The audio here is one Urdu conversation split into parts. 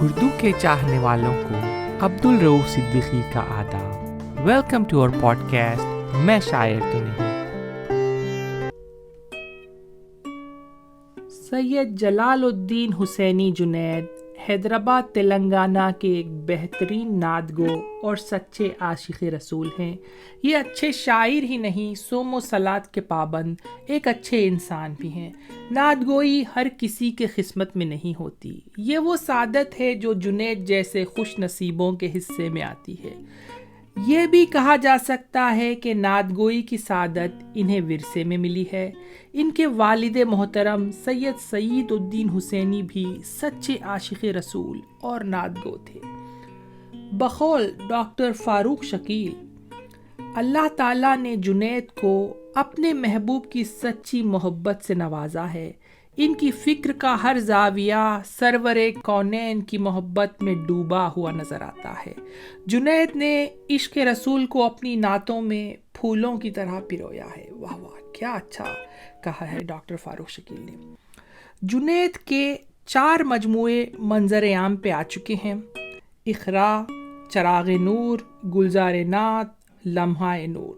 اردو کے چاہنے والوں کو عبدالرؤوف صدیقی کا آداب. ویلکم ٹو اور پوڈ کاسٹ میں شاعر تو نہیں. سید جلال الدین حسینی جنید حیدرآباد تلنگانہ کے ایک بہترین نعت گو اور سچے عاشق رسول ہیں. یہ اچھے شاعر ہی نہیں، صوم و صلات کے پابند ایک اچھے انسان بھی ہیں. نعت گوئی ہر کسی کے قسمت میں نہیں ہوتی. یہ وہ سعادت ہے جو جنید جیسے خوش نصیبوں کے حصے میں آتی ہے. یہ بھی کہا جا سکتا ہے کہ نعت گوئی کی سعادت انہیں ورثے میں ملی ہے. ان کے والد محترم سید سعید الدین حسینی بھی سچے عاشق رسول اور نعت گو تھے. بقول ڈاکٹر فاروق شکیل، اللہ تعالیٰ نے جنید کو اپنے محبوب کی سچی محبت سے نوازا ہے. ان کی فکر کا ہر زاویہ سرور کونین کی محبت میں ڈوبا ہوا نظر آتا ہے. جنید نے عشق رسول کو اپنی نعتوں میں پھولوں کی طرح پرویا ہے. واہ واہ، کیا اچھا کہا ہے ڈاکٹر فاروق شکیل نے. جنید کے 4 مجموعے منظر عام پہ آ چکے ہیں: اقرا، چراغ نور، گلزار نعت، لمحہ نور.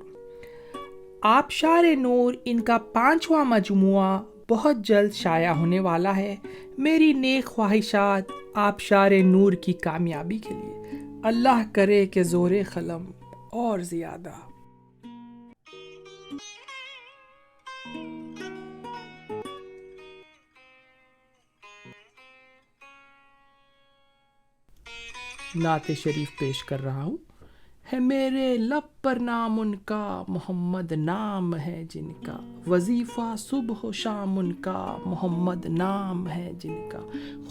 آبشار نور ان کا 5واں مجموعہ بہت جلد شائع ہونے والا ہے. میری نیک خواہشات آبشار نور کی کامیابی کے لیے. اللہ کرے کہ زور قلم اور زیادہ. نعت شریف پیش کر رہا ہوں. ہے میرے لب پر نام ان کا، محمد نام ہے جن کا. وظیفہ صبح و شام ان کا، محمد نام ہے جن کا.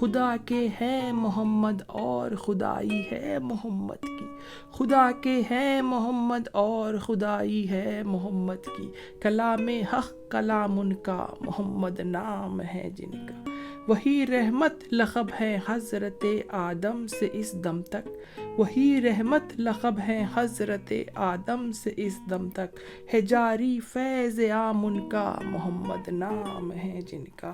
خدا کے ہے محمد اور خدائی ہے محمد کی. خدا کے ہے محمد اور خدائی ہے محمد کی. کلام حق کلام ان کا، محمد نام ہے جن کا. وہی رحمت لقب ہے حضرت آدم سے اس دم تک. وہی رحمت لقب ہے حضرت آدم سے اس دم تک. ہے جاری فیض عام ان کا، محمد نام ہے جن کا.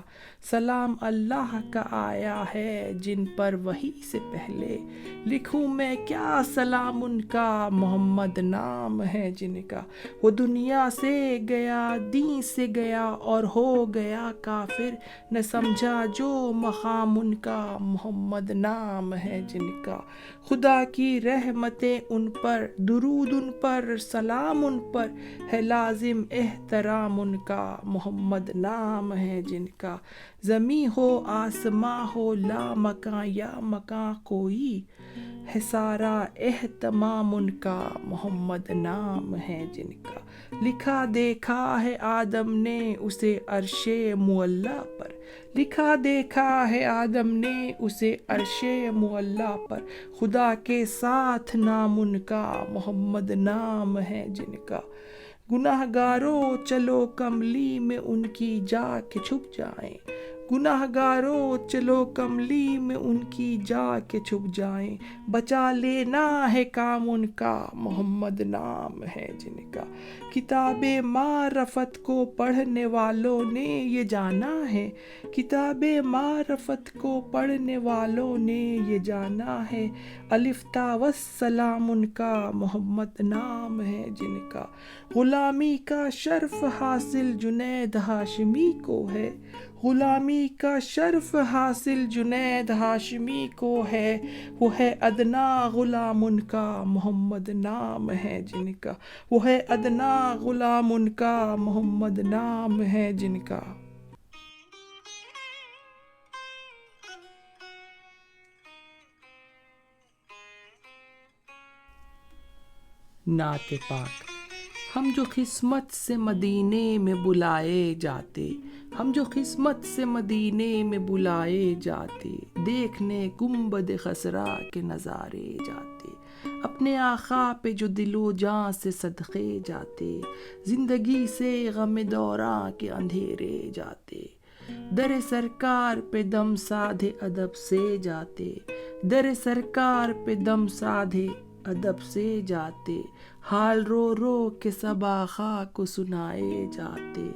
سلام اللہ کا آیا ہے جن پر وحی سے پہلے. لکھوں میں کیا سلام ان کا، محمد نام ہے جن کا. وہ دنیا سے گیا دین سے گیا اور ہو گیا کافر. نہ سمجھا جو مقام ان کا، محمد نام ہے جن کا. خدا کی رحمتیں ان پر، درود ان پر، سلام ان پر. ہے لازم احترام ان کا، محمد نام ہے جن کا. زمیں ہو آسماں ہو، لا مکاں یا مکاں کوئی. ہے سارا اہتمام ان کا، محمد نام ہے جن کا. لکھا دیکھا ہے آدم نے اسے عرش معلیٰ پر. لکھا دیکھا ہے آدم نے اسے عرش معلیٰ پر. خدا کے ساتھ نام ان کا، محمد نام ہے جن کا. گناہ گارو چلو کملی میں ان کی جا کے چھپ جائیں. گناہ گارو چلو کملی میں ان کی جا کے چھپ جائیں. بچا لینا ہے کام ان کا، محمد نام ہے جن کا. کتاب معرفت کو پڑھنے والوں نے یہ جانا ہے. کتاب معرفت کو پڑھنے والوں نے یہ جانا ہے. الف تا والسلام ان کا، محمد نام ہے جن کا. غلامی کا شرف حاصل جنید ہاشمی کو ہے. غلامی کا شرف حاصل جنید ہاشمی کو ہے. وہ ہے ادنا غلام ان کا، محمد نام ہے جن کا. وہ ہے ادنا غلام ان کا، محمد نام ہے جن کا. نعت پاک. ہم جو قسمت سے مدینے میں بلائے جاتے. ہم جو قسمت سے مدینے میں بلائے جاتے. دیکھنے گنبد خضرا کے نظارے جاتے. اپنے آقا پہ جو دل و جاں سے صدقے جاتے. زندگی سے غم دوراں کے اندھیرے جاتے. در سرکار پہ دم سادھے ادب سے جاتے. در سرکار پہ دم سادھے ادب سے جاتے. حال رو رو کے سب آقا کو سنائے جاتے.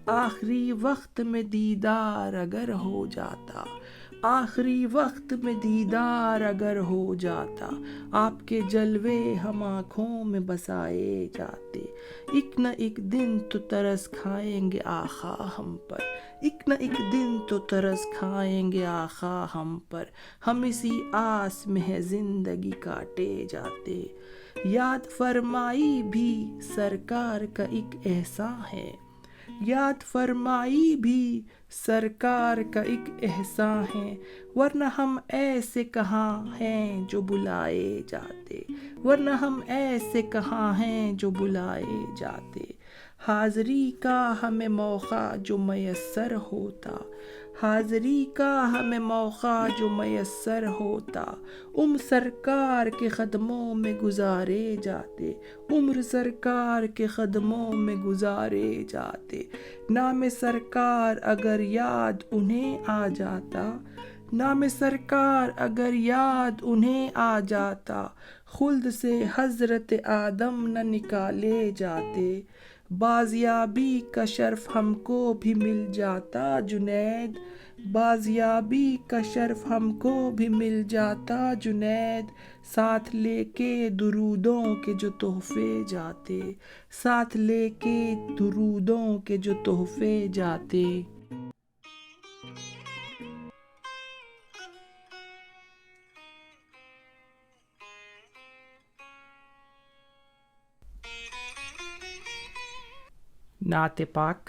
آخری وقت میں دیدار اگر ہو جاتا. آخری وقت میں دیدار اگر ہو جاتا، آپ کے جلوے ہم آنکھوں میں بسائے جاتے، ایک نہ ایک دن تو ترس کھائیں گے آقا ہم پر، ایک نہ ایک دن تو ترس کھائیں گے آقا ہم پر، ہم اسی آس میں ہے زندگی کاٹے جاتے۔ یاد فرمائی بھی سرکار کا ایک احسان ہے، یاد فرمائی بھی سرکار کا ایک احسان ہے، ورنہ ہم ایسے کہاں ہیں جو بلائے جاتے، ورنہ ہم ایسے کہاں ہیں جو بلائے جاتے۔ حاضری کا ہمیں موقع جو میسر ہوتا، حاضری کا ہمیں موقع جو میسر ہوتا، عمر سرکار کے قدموں میں گزارے جاتے، عمر سرکار کے قدموں میں گزارے جاتے۔ نام سرکار اگر یاد انہیں آ جاتا، نام سرکار اگر یاد انہیں آ جاتا، خلد سے حضرت آدم نہ نکالے جاتے، بازیابی کا شرف ہم کو بھی مل جاتا جنید، بازیابی کا شرف ہم کو بھی مل جاتا جنید، ساتھ لے کے درودوں کے جو تحفے جاتے، ساتھ لے کے درودوں کے جو تحفے جاتے۔ نعت پاک۔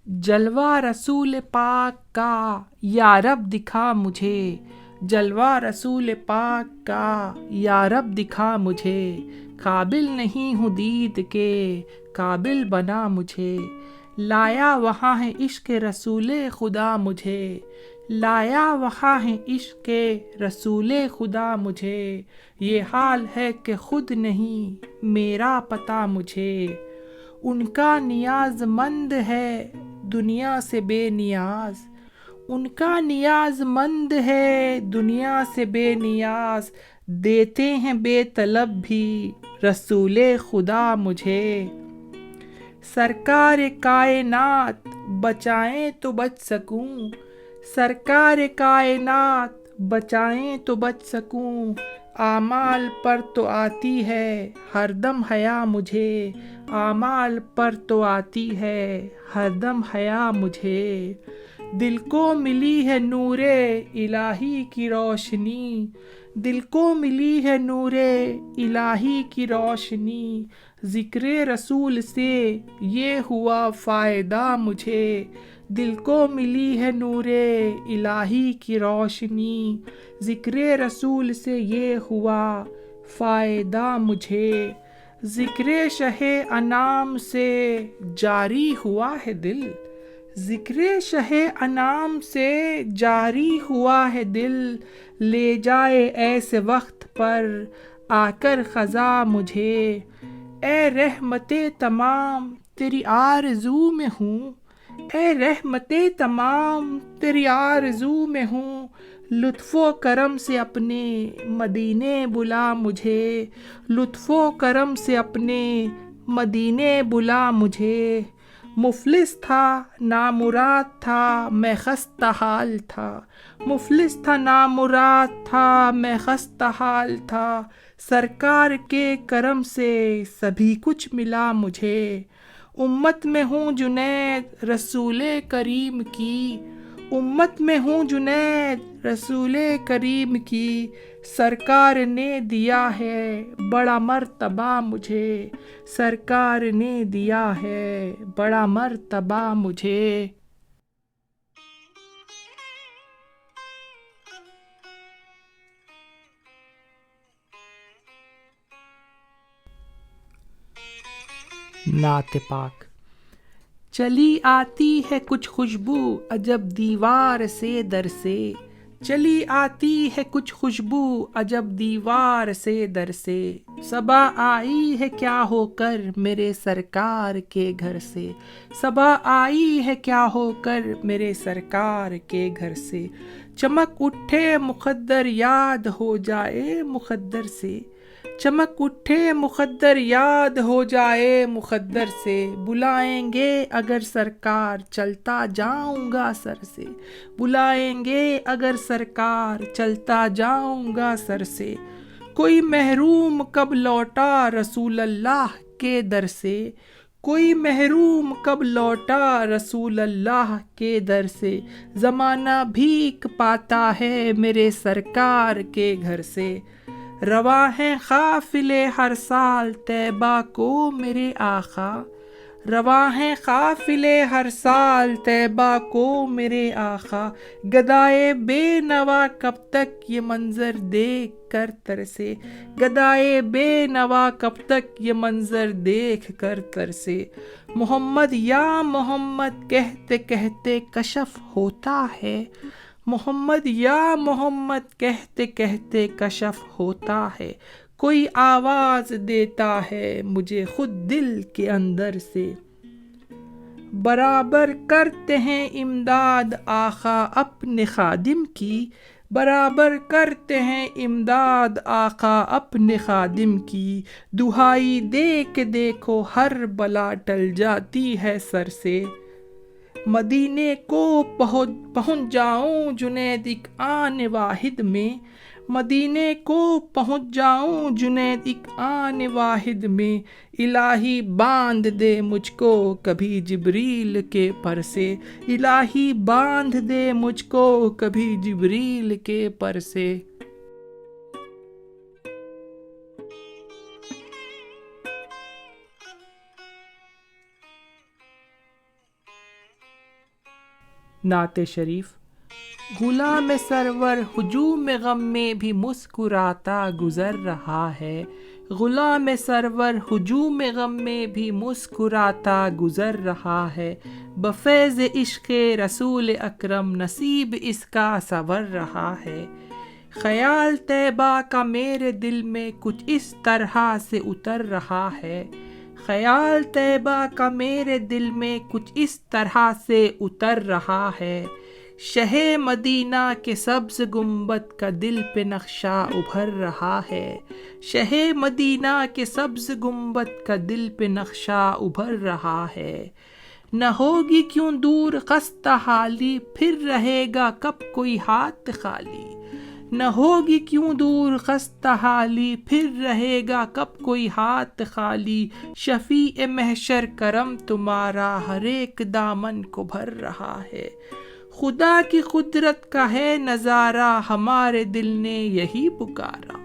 جلوہ رسول پاک کا یا رب دکھا مجھے، جلوہ رسول پاک کا یا رب دکھا مجھے، قابل نہیں ہوں دید کے قابل بنا مجھے، لایا وہاں ہے عشق رسول خدا مجھے، لایا وہاں ہے عشق رسول خدا مجھے، یہ حال ہے کہ خود نہیں میرا پتہ مجھے، ان کا نیاز مند ہے دنیا سے بے نیاز، ان کا نیاز مند ہے دنیا سے بے نیاز، دیتے ہیں بے طلب بھی رسول خدا مجھے، سرکار کائنات بچائیں تو بچ سکوں، سرکار کائنات بچائیں تو بچ سکوں، اعمال پر تو آتی ہے ہر دم حیا مجھے، اعمال پر تو آتی ہے ہر دم حیا مجھے، دل کو ملی ہے نور الہی کی روشنی، دل کو ملی ہے نور الہی کی روشنی، ذکر رسول سے یہ ہوا فائدہ مجھے، دل کو ملی ہے نور الہی کی روشنی، ذکر رسول سے یہ ہوا فائدہ مجھے، ذکر شہ انام سے جاری ہوا ہے دل، ذکر شہ انام سے جاری ہوا ہے دل، لے جائے ایسے وقت پر آ کر خزاں مجھے، اے رحمت تمام تیری آرزو میں ہوں، اے رحمت تمام تیری آرزو میں ہوں، لطف و کرم سے اپنے مدینے بلا مجھے، لطف و کرم سے اپنے مدینے بلا مجھے، مفلس تھا نامراد تھا میں خستہ حال تھا، مفلس تھا نامراد تھا میں خستہ حال تھا، سرکار کے کرم سے سبھی کچھ ملا مجھے، امت میں ہوں جنید رسول کریم کی، امت میں ہوں جنید رسول کریم کی، سرکار نے دیا ہے بڑا مرتبہ مجھے، سرکار نے دیا ہے بڑا مرتبہ مجھے۔ نعت پاک۔ چلی آتی ہے کچھ خوشبو عجب دیوار سے در سے، چلی آتی ہے کچھ خوشبو عجب دیوار سے در سے، صبا آئی ہے کیا ہو کر میرے سرکار کے گھر سے، صبا آئی ہے کیا ہو کر میرے سرکار کے گھر سے، چمک اٹھے مقدر یاد ہو جائے مقدر سے، چمک اٹھے مقدر یاد ہو جائے مقدر سے، بلائیں گے اگر سرکار چلتا جاؤں گا سر سے، بلائیں گے اگر سرکار چلتا جاؤں گا سر سے، کوئی محروم کب لوٹا رسول اللہ کے در سے، کوئی محروم کب لوٹا رسول اللہ کے در سے، زمانہ بھیک پاتا ہے میرے سرکار کے گھر سے، رواں ہیں قافلے ہر سال طیبہ کو میرے آقا، رواں ہیں قافلے ہر سال طیبہ کو میرے آقا، گدائے بے نوا کب تک یہ منظر دیکھ کر ترسے، گدائے بے نوا کب تک یہ منظر دیکھ کر ترسے، محمد یا محمد کہتے کہتے کشف ہوتا ہے، محمد یا محمد کہتے کہتے کشف ہوتا ہے، کوئی آواز دیتا ہے مجھے خود دل کے اندر سے، برابر کرتے ہیں امداد آقا اپنے خادم کی، برابر کرتے ہیں امداد آقا اپنے خادم کی، دہائی دے کے دیکھو ہر بلا ٹل جاتی ہے سر سے، مدینے کو پہنچ جاؤں جنید ایک آن واحد میں، مدینے کو پہنچ جاؤں جنید ایک آن واحد میں، الہی باندھ دے مجھ کو کبھی جبریل کے پر سے، الہی باندھ دے مجھ کو کبھی جبریل کے پر سے۔ نعت شریف۔ غلام سرور ہجوم غم میں بھی مسکراتا گزر رہا ہے، غلام سرور ہجوم غم میں بھی مسکراتا گزر رہا ہے، بفیض عشق رسول اکرم نصیب اس کا سنور رہا ہے، خیال طیبہ کا میرے دل میں کچھ اس طرح سے اتر رہا ہے، خیال طیبہ کا میرے دل میں کچھ اس طرح سے اتر رہا ہے، شہ مدینہ کے سبز گنبد کا دل پہ نقشہ ابھر رہا ہے، شہ مدینہ کے سبز گنبد کا دل پہ نقشہ ابھر رہا ہے، نہ ہوگی کیوں دور خستہ حالی پھر رہے گا کب کوئی ہاتھ خالی، نہ ہوگی کیوں دور خستہ حالی پھر رہے گا کب کوئی ہاتھ خالی، شفیع محشر کرم تمہارا ہر ایک دامن کو بھر رہا ہے، خدا کی قدرت کا ہے نظارہ ہمارے دل نے یہی پکارا،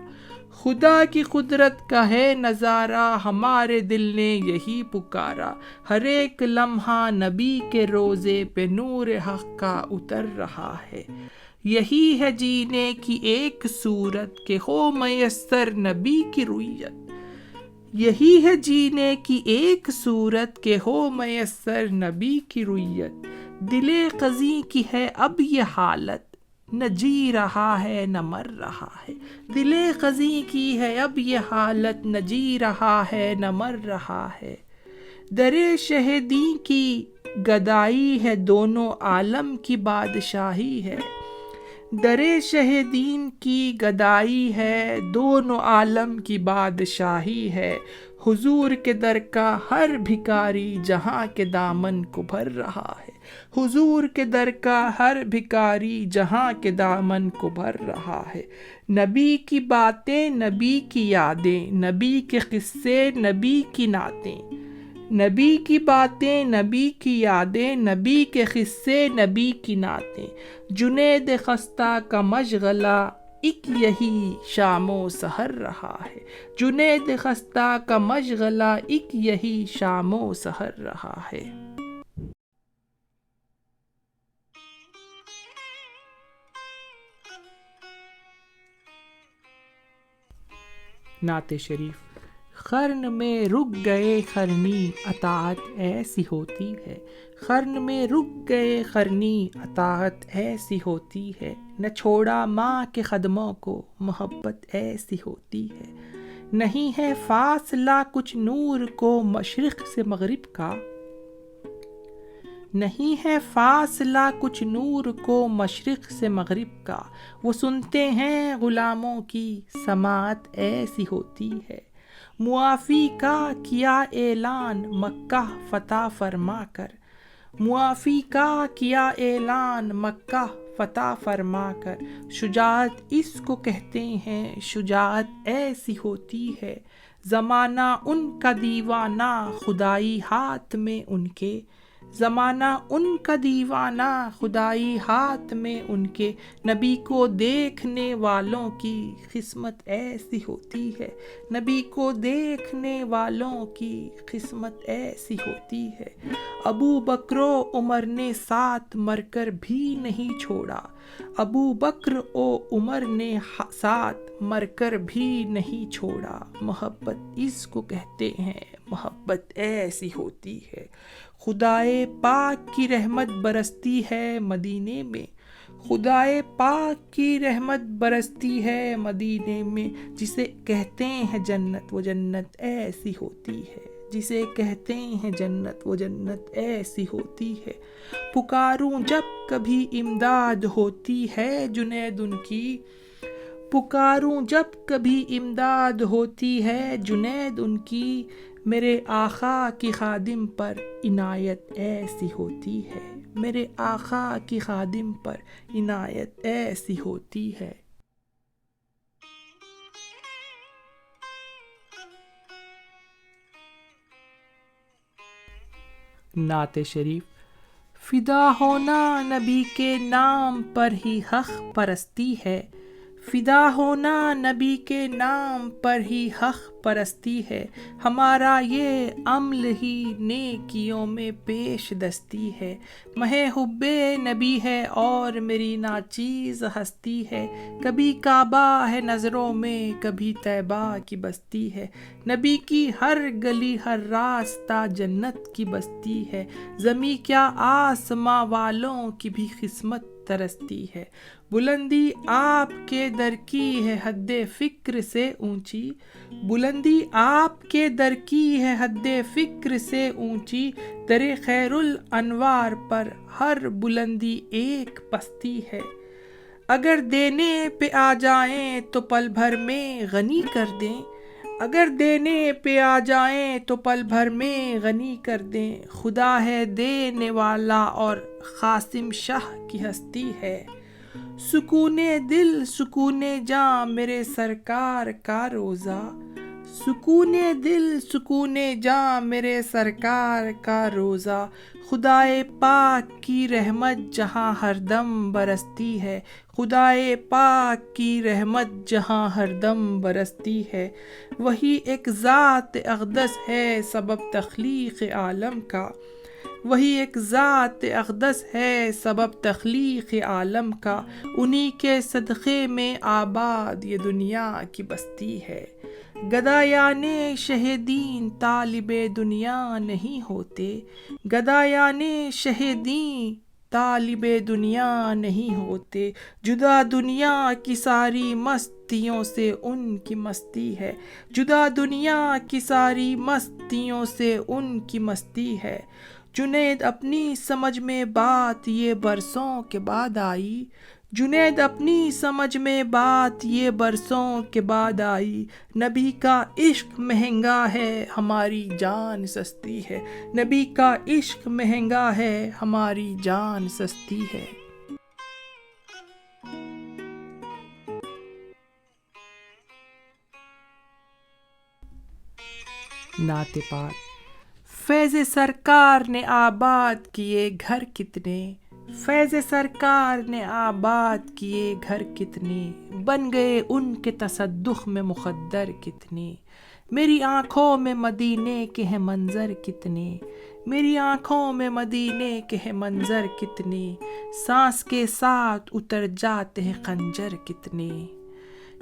خدا کی قدرت کا ہے نظارہ ہمارے دل نے یہی پکارا، ہر ایک لمحہ نبی کے روضے پہ نور حق کا اتر رہا ہے، یہی ہے جینے کی ایک صورت کہ ہو میسر نبی کی رویت، یہی ہے جینے کی ایک صورت کہ ہو میسر نبی کی رویت، دل قضی کی ہے اب یہ حالت نہ جی رہا ہے نہ مر رہا ہے، دل قضی کی ہے اب یہ حالت نہ جی رہا ہے نہ مر رہا ہے، در شہدی کی گدائی ہے دونوں عالم کی بادشاہی ہے، در شہدین کی گدائی ہے دونوں عالم کی بادشاہی ہے، حضور کے در کا ہر بھکاری جہاں کے دامن کو بھر رہا ہے، حضور کے در کا ہر بھکاری جہاں کے دامن کو بھر رہا ہے، نبی کی باتیں نبی کی یادیں نبی کے قصے نبی کی نعتیں، نبی کی باتیں نبی کی یادیں نبی کے قصے نبی کی نعتیں، جنید خستہ کا مشغلہ ایک یہی شام و سحر رہا ہے، جنید خستہ کا مشغلہ ایک یہی شام و سحر رہا ہے۔ نعت شریف۔ قرن میں رک گئے قرنی اطاعت ایسی ہوتی ہے، قرن میں رک گئے قرنی اطاعت ایسی ہوتی ہے، نہ چھوڑا ماں کے قدموں کو محبت ایسی ہوتی ہے، نہیں ہے فاصلہ کچھ نور کو مشرق سے مغرب کا، نہیں ہے فاصلہ کچھ نور کو مشرق سے مغرب کا، وہ سنتے ہیں غلاموں کی سماعت ایسی ہوتی ہے۔ معافی کا کیا اعلان مکہ فتح فرما کر، معافی کا کیا اعلان مکہ فتح فرما کر، شجاعت اس کو کہتے ہیں، شجاعت ایسی ہوتی ہے۔ زمانہ ان کا دیوانہ خدائی ہاتھ میں ان کے، زمانہ ان کا دیوانہ خدائی ہاتھ میں ان کے، نبی کو دیکھنے والوں کی قسمت ایسی ہوتی ہے، نبی کو دیکھنے والوں کی قسمت ایسی ہوتی ہے۔ ابو بکر و عمر نے ساتھ مر کر بھی نہیں چھوڑا، ابو بکر و عمر نے ساتھ مر کر بھی نہیں چھوڑا، محبت اس کو کہتے ہیں، محبت ایسی ہوتی ہے۔ خدائے پاک کی رحمت برستی ہے مدینے میں، خدائے پاک کی رحمت برستی ہے مدینے میں، جسے کہتے ہیں جنت وہ جنت ایسی ہوتی ہے، جسے کہتے ہیں جنت وہ جنت ایسی ہوتی ہے۔ پکاروں جب کبھی امداد ہوتی ہے جنید ان کی، پکاروں جب کبھی امداد ہوتی ہے جنید ان کی، میرے آقا کی خادم پر عنایت ایسی ہوتی ہے، میرے آقا کی خادم پر عنایت ایسی ہوتی ہے۔ نعت شریف۔ فدا ہونا نبی کے نام پر ہی حق پرستی ہے، فدا ہونا نبی کے نام پر ہی حق پرستی ہے، ہمارا یہ عمل ہی نیکیوں میں پیش دستی ہے، مہ حب نبی ہے اور میری ناچیز ہستی ہے، کبھی کعبہ ہے نظروں میں کبھی طیبہ کی بستی ہے، نبی کی ہر گلی ہر راستہ جنت کی بستی ہے، زمیں کیا آسماں والوں کی بھی قسمت ترستی ہے، بلندی آپ کے در کی ہے حد فکر سے اونچی، بلندی آپ کے در کی ہے حد فکر سے اونچی، در خیر الانوار پر ہر بلندی ایک پستی ہے، اگر دینے پہ آ جائیں تو پل بھر میں غنی کر دیں، اگر دینے پہ آ جائیں تو پل بھر میں غنی کر دیں، خدا ہے دینے والا اور قاسم شاہ کی ہستی ہے، سکون دل سکون جاں میرے سرکار کا روزہ، سکون دل سکون جاں میرے سرکار کا روزہ، خدائے پاک کی رحمت جہاں ہر دم برستی ہے، خدائے پاک کی رحمت جہاں ہر دم برستی ہے، وہی ایک ذات اقدس ہے سبب تخلیق عالم کا، وہی ایک ذات اقدس ہے سبب تخلیق عالم کا، انہی کے صدقے میں آباد یہ دنیا کی بستی ہے، گدایان شہ دین طالب دنیا نہیں ہوتے، گدایان شہ دین طالب دنیا نہیں ہوتے، جدا دنیا کی ساری مستیوں سے ان کی مستی ہے، جدا دنیا کی ساری مستیوں سے ان کی مستی ہے، جنید اپنی سمجھ میں بات یہ برسوں کے بعد آئی، جنید اپنی سمجھ میں بات یہ برسوں کے بعد آئی، نبی کا عشق مہنگا ہے ہماری جان سستی ہے، نبی کا عشق مہنگا ہے ہماری جان سستی ہے۔ نعت پاک۔ فیض سرکار نے آباد کیے گھر کتنے، فیض سرکار نے آباد کیے گھر کتنے، بن گئے ان کے تصدق میں مقدر کتنے، میری آنکھوں میں مدینے کے ہیں منظر کتنے، میری آنکھوں میں مدینے کے ہیں منظر کتنے، سانس کے ساتھ اتر جاتے ہیں خنجر کتنے،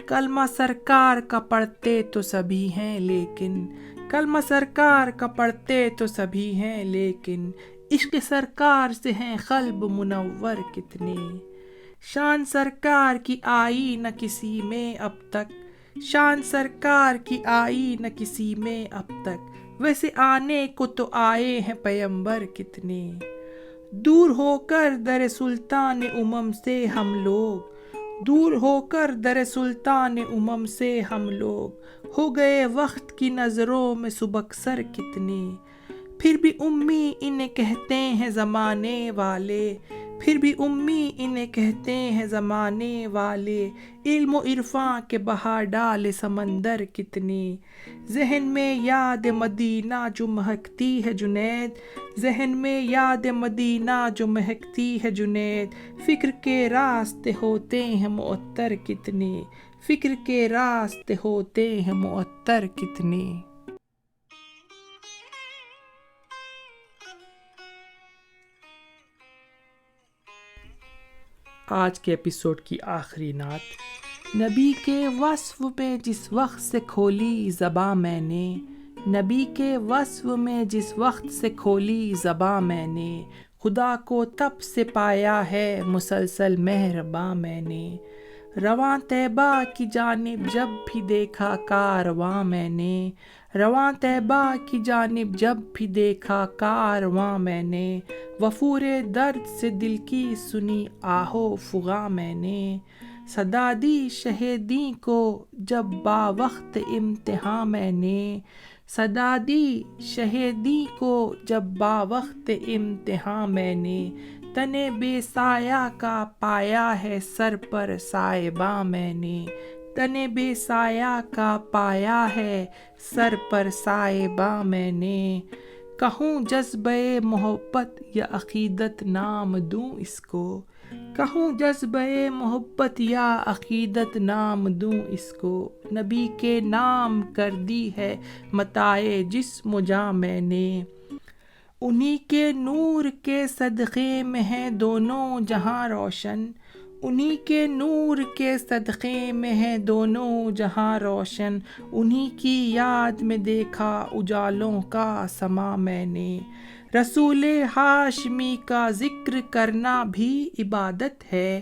کلمہ سرکار کا پڑھتے تو سبھی ہیں لیکن، کلمہ سرکار کا پڑھتے تو سبھی ہیں لیکن، عشق سرکار سے ہیں قلب منور کتنے، شان سرکار کی آئی نہ کسی میں اب تک، شان سرکار کی آئی نہ کسی میں اب تک، ویسے آنے کو تو آئے ہیں پیمبر کتنے، دور ہو کر در سلطان امم سے ہم لوگ، دور ہو کر در سلطان امم سے ہم لوگ، ہو گئے وقت کی نظروں میں سبکسر کتنے، پھر بھی امی انہیں کہتے ہیں زمانے والے، پھر بھی امی انہیں کہتے ہیں زمانے والے، علم و عرفاں کے بہا ڈالے سمندر کتنے، ذہن میں یاد مدینہ جو مہکتی ہے جنید، ذہن میں یاد مدینہ جو مہکتی ہے جنید، فکر کے راستے ہوتے ہیں معطر کتنے، فکر کے راستے ہوتے ہیں معطر کتنے۔ آج کے ایپیسوڈ کی آخری نعت۔ نبی کے وصف میں جس وقت سے کھولی زباں میں نے، نبی کے وصف میں جس وقت سے کھولی زباں میں نے، خدا کو تب سے پایا ہے مسلسل مہرباں میں نے، رواں طیبہ کی جانب جب بھی دیکھا کارواں میں نے، رواں طیبہ کی جانب جب بھی دیکھا کارواں میں نے، وفور درد سے دل کی سنی آہو فغاں میں نے، صدا دی شہیدی کو جب با وقت امتحاں میں نے، صدا دی شہیدی کو جب با وقت امتحاں میں نے، تنے بے سایہ کا پایا ہے سر پر سائباں میں نے، تنے بے سایہ کا پایا ہے سر پر سائباں میں نے، کہوں جذبہ محبت یا عقیدت نام دوں اس کو، کہوں جذبہ محبت یا عقیدت نام دوں اس کو، نبی کے نام کر دی ہے متاع جسم و جاں میں نے، انہی کے نور کے صدقے میں ہے دونوں جہاں روشن، انہی کے نور کے صدقے میں ہے دونوں جہاں روشن، انہی کی یاد میں دیکھا اجالوں کا سما میں نے، رسول ہاشمی کا ذکر کرنا بھی عبادت ہے،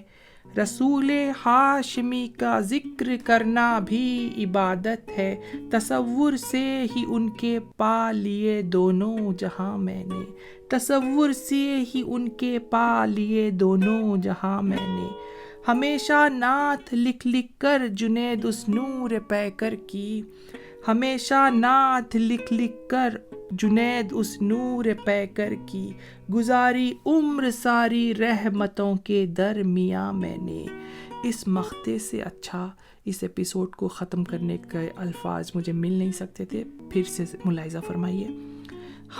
رسول ہاشمی کا ذکر کرنا بھی عبادت ہے، تصور سے ہی ان کے پا لیے دونوں جہاں میں نے، تصور سے ہی ان کے پا لیے دونوں جہاں میں نے، ہمیشہ نعت لکھ لکھ کر جنید اس نور پیکر کی، ہمیشہ نعت لکھ لکھ کر جنید اس نور پیکر کی، گزاری عمر ساری رحمتوں کے درمیاں میں نے۔ اس مقطع سے اچھا اس ایپیسوڈ کو ختم کرنے کے الفاظ مجھے مل نہیں سکتے تھے، پھر سے ملاحظہ فرمائیے۔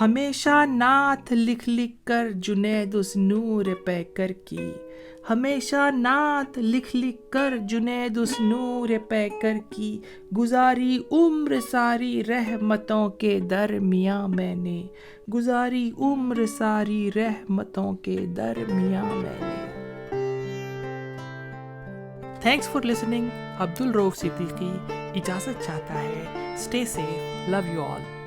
ہمیشہ نعت لکھ لکھ کر جنید اس نور پیکر کی، ہمیشہ نعت لکھ لکھ کر جنید اس نور پیکر کی، گزاری عمر ساری رحمتوں کے درمیاں میں نے، گزاری عمر ساری رحمتوں کے درمیاں میں نے۔ Thanks for listening. Abdul Rauf Siddiqui اجازت چاہتا ہے۔ Stay safe, love you all.